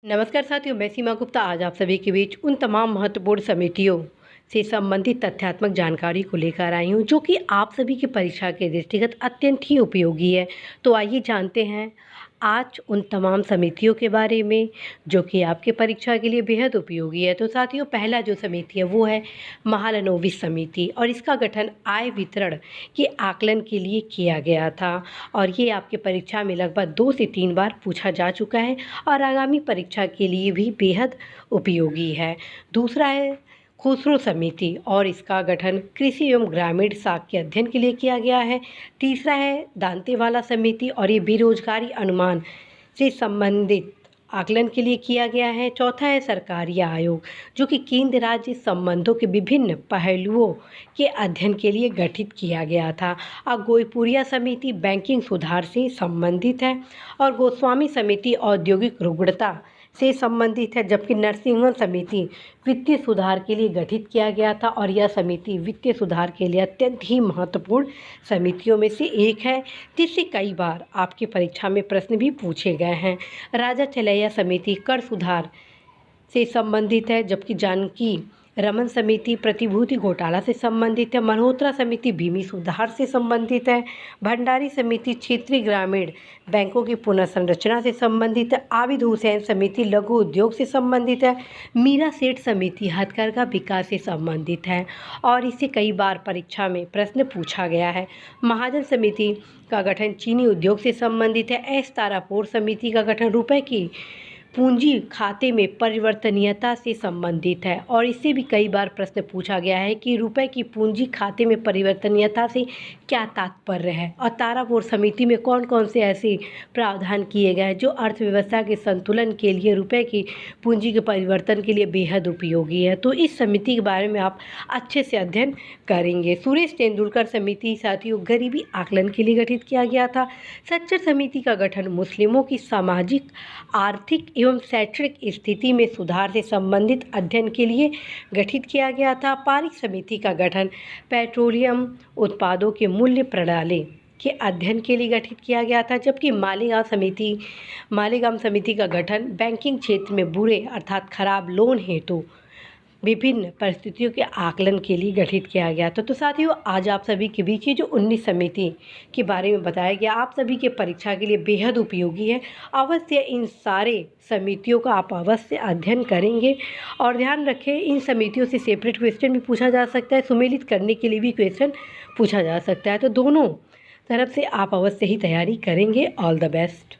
नमस्कार साथियों, मैं सीमा गुप्ता आज आप सभी के बीच उन तमाम महत्वपूर्ण समितियों से संबंधित तथ्यात्मक जानकारी को लेकर आई हूँ जो कि आप सभी की परीक्षा के दृष्टिगत अत्यंत ही उपयोगी है। तो आइए जानते हैं आज उन तमाम समितियों के बारे में जो कि आपके परीक्षा के लिए बेहद उपयोगी है। तो साथियों, पहला जो समिति है वो है महालनोबिस समिति और इसका गठन आय वितरण के आकलन के लिए किया गया था और ये आपके परीक्षा में लगभग 2 से 3 बार पूछा जा चुका है और आगामी परीक्षा के लिए भी बेहद उपयोगी है। दूसरा है खुसरो समिति और इसका गठन कृषि एवं ग्रामीण साख के अध्ययन के लिए किया गया है। तीसरा है दांतेवाला समिति और ये बेरोजगारी अनुमान से संबंधित आकलन के लिए किया गया है। चौथा है सरकारी आयोग जो कि केंद्र राज्य संबंधों के विभिन्न पहलुओं के अध्ययन के लिए गठित किया गया था। और गोईपुरिया समिति बैंकिंग सुधार से संबंधित है और गोस्वामी समिति औद्योगिक रुग्णता से संबंधित है, जबकि नरसिंहन समिति वित्तीय सुधार के लिए गठित किया गया था और यह समिति वित्तीय सुधार के लिए अत्यंत ही महत्वपूर्ण समितियों में से एक है जिससे कई बार आपकी परीक्षा में प्रश्न भी पूछे गए हैं। राजा चलैया समिति कर सुधार से संबंधित है, जबकि जानकी रमन समिति प्रतिभूति घोटाला से संबंधित है। मल्होत्रा समिति भूमि सुधार से संबंधित है। भंडारी समिति क्षेत्रीय ग्रामीण बैंकों की पुनर्संरचना से संबंधित है। आबिद हुसैन समिति लघु उद्योग से संबंधित है। मीरा सेठ समिति हथकरघा विकास से संबंधित है और इसे कई बार परीक्षा में प्रश्न पूछा गया है। महाजन समिति का गठन चीनी उद्योग से संबंधित है। एस तारापुर समिति का गठन रुपए की पूंजी खाते में परिवर्तनीयता से संबंधित है और इससे भी कई बार प्रश्न पूछा गया है कि रुपए की पूंजी खाते में परिवर्तनीयता से क्या तात्पर्य है और तारापुर समिति में कौन कौन से ऐसे प्रावधान किए गए हैं जो अर्थव्यवस्था के संतुलन के लिए रुपए की पूंजी के परिवर्तन के लिए बेहद उपयोगी है। तो इस समिति के बारे में आप अच्छे से अध्ययन करेंगे। सुरेश तेंदुलकर समिति साथियों गरीबी आकलन के लिए गठित किया गया था। सच्चर समिति का गठन मुस्लिमों की सामाजिक आर्थिक एवं शैक्षणिक स्थिति में सुधार से संबंधित अध्ययन के लिए गठित किया गया था। पारिक समिति का गठन पेट्रोलियम उत्पादों के मूल्य प्रणाली के अध्ययन के लिए गठित किया गया था, जबकि मालेगांव समिति का गठन बैंकिंग क्षेत्र में बुरे अर्थात खराब लोन हेतु विभिन्न परिस्थितियों के आकलन के लिए गठित किया गया था। तो साथियों, आज आप सभी के बीच ये जो 19 समिति के बारे में बताया गया आप सभी के परीक्षा के लिए बेहद उपयोगी है। अवश्य इन सारे समितियों का आप अवश्य अध्ययन करेंगे और ध्यान रखें इन समितियों से सेपरेट क्वेश्चन भी पूछा जा सकता है, सुमेलित करने के लिए भी क्वेश्चन पूछा जा सकता है। तो दोनों तरफ से आप अवश्य ही तैयारी करेंगे। All the best.